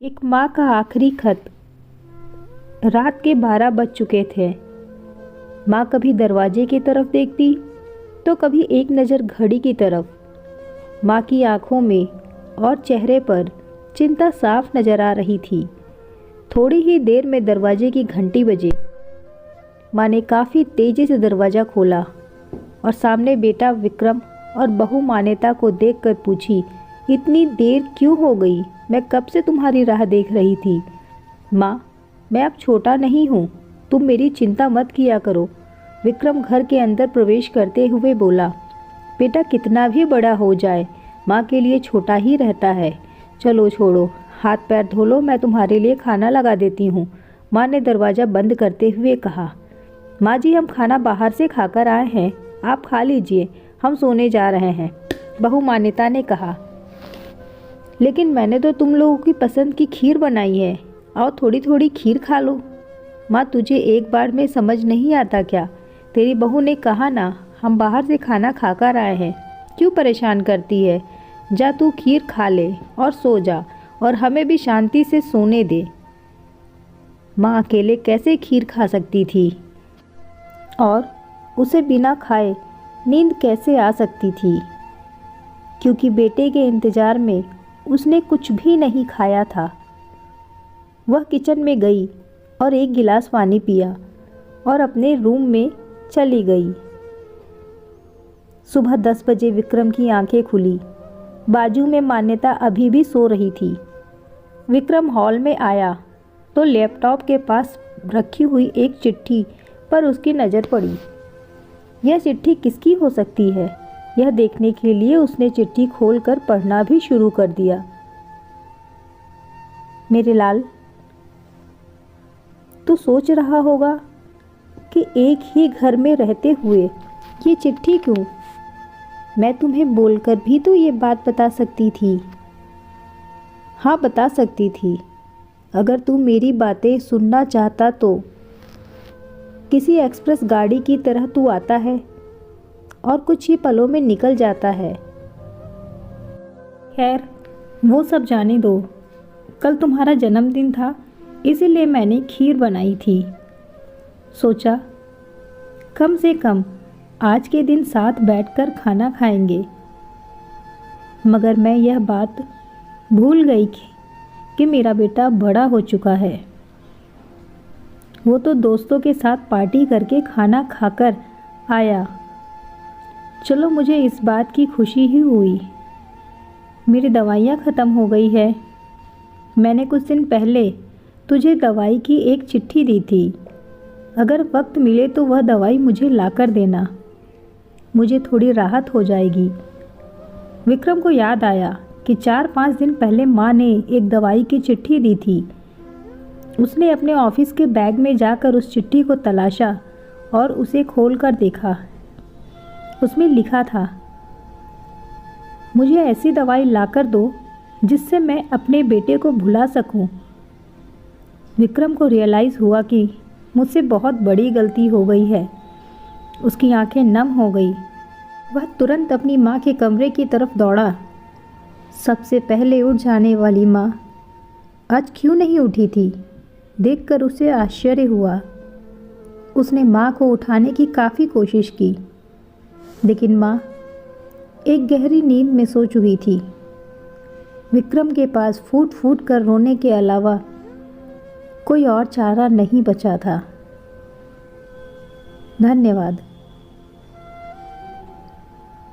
एक माँ का आखिरी खत। रात के 12 बज चुके थे। माँ कभी दरवाजे की तरफ देखती तो कभी एक नज़र घड़ी की तरफ। माँ की आंखों में और चेहरे पर चिंता साफ नजर आ रही थी। थोड़ी ही देर में दरवाजे की घंटी बजी। माँ ने काफ़ी तेज़ी से दरवाज़ा खोला और सामने बेटा विक्रम और बहू मान्यता को देखकर पूछी, इतनी देर क्यों हो गई? मैं कब से तुम्हारी राह देख रही थी। माँ, मैं अब छोटा नहीं हूँ, तुम मेरी चिंता मत किया करो। विक्रम घर के अंदर प्रवेश करते हुए बोला, बेटा कितना भी बड़ा हो जाए माँ के लिए छोटा ही रहता है। चलो छोड़ो, हाथ पैर धो लो, मैं तुम्हारे लिए खाना लगा देती हूँ। माँ ने दरवाज़ा बंद करते हुए कहा। माँ जी, हम खाना बाहर से खाकर आए हैं, आप खा लीजिए, हम सोने जा रहे हैं, बहू मान्यता ने कहा। लेकिन मैंने तो तुम लोगों की पसंद की खीर बनाई है, आओ थोड़ी थोड़ी खीर खा लो। माँ, तुझे एक बार में समझ नहीं आता क्या? तेरी बहू ने कहा ना, हम बाहर से खाना खाकर आए हैं, क्यों परेशान करती है? जा तू खीर खा ले और सो जा, और हमें भी शांति से सोने दे। माँ अकेले कैसे खीर खा सकती थी और उसे बिना खाए नींद कैसे आ सकती थी? क्योंकि बेटे के इंतज़ार में उसने कुछ भी नहीं खाया था। वह किचन में गई और एक गिलास पानी पिया और अपने रूम में चली गई। सुबह 10 बजे विक्रम की आंखें खुली। बाजू में मान्यता अभी भी सो रही थी। विक्रम हॉल में आया तो लैपटॉप के पास रखी हुई एक चिट्ठी पर उसकी नज़र पड़ी। यह चिट्ठी किसकी हो सकती है? यह देखने के लिए उसने चिट्ठी खोलकर पढ़ना भी शुरू कर दिया। मेरे लाल, तू सोच रहा होगा कि एक ही घर में रहते हुए ये चिट्ठी क्यों? मैं तुम्हें बोलकर भी तो ये बात बता सकती थी। हाँ, बता सकती थी। अगर तू मेरी बातें सुनना चाहता तो किसी एक्सप्रेस गाड़ी की तरह तू आता है और कुछ ही पलों में निकल जाता है। खैर, वो सब जाने दो। कल तुम्हारा जन्मदिन था, इसीलिए मैंने खीर बनाई थी। सोचा कम से कम आज के दिन साथ बैठकर खाना खाएंगे। मगर मैं यह बात भूल गई कि मेरा बेटा बड़ा हो चुका है। वो तो दोस्तों के साथ पार्टी करके खाना खाकर आया। चलो, मुझे इस बात की खुशी ही हुई। मेरी दवाइयाँ ख़त्म हो गई है। मैंने कुछ दिन पहले तुझे दवाई की एक चिट्ठी दी थी। अगर वक्त मिले तो वह दवाई मुझे लाकर देना, मुझे थोड़ी राहत हो जाएगी। विक्रम को याद आया कि 4-5 दिन पहले माँ ने एक दवाई की चिट्ठी दी थी। उसने अपने ऑफिस के बैग में जाकर उस चिट्ठी को तलाशा और उसे खोलकर देखा। उसमें लिखा था, मुझे ऐसी दवाई लाकर दो जिससे मैं अपने बेटे को भुला सकूं। विक्रम को रियलाइज़ हुआ कि मुझसे बहुत बड़ी गलती हो गई है। उसकी आंखें नम हो गई। वह तुरंत अपनी माँ के कमरे की तरफ दौड़ा। सबसे पहले उठ जाने वाली माँ आज क्यों नहीं उठी थी? देखकर उसे आश्चर्य हुआ। उसने माँ को उठाने की काफ़ी कोशिश की, लेकिन माँ एक गहरी नींद में सो चुकी थी। विक्रम के पास फूट फूट कर रोने के अलावा कोई और चारा नहीं बचा था। धन्यवाद।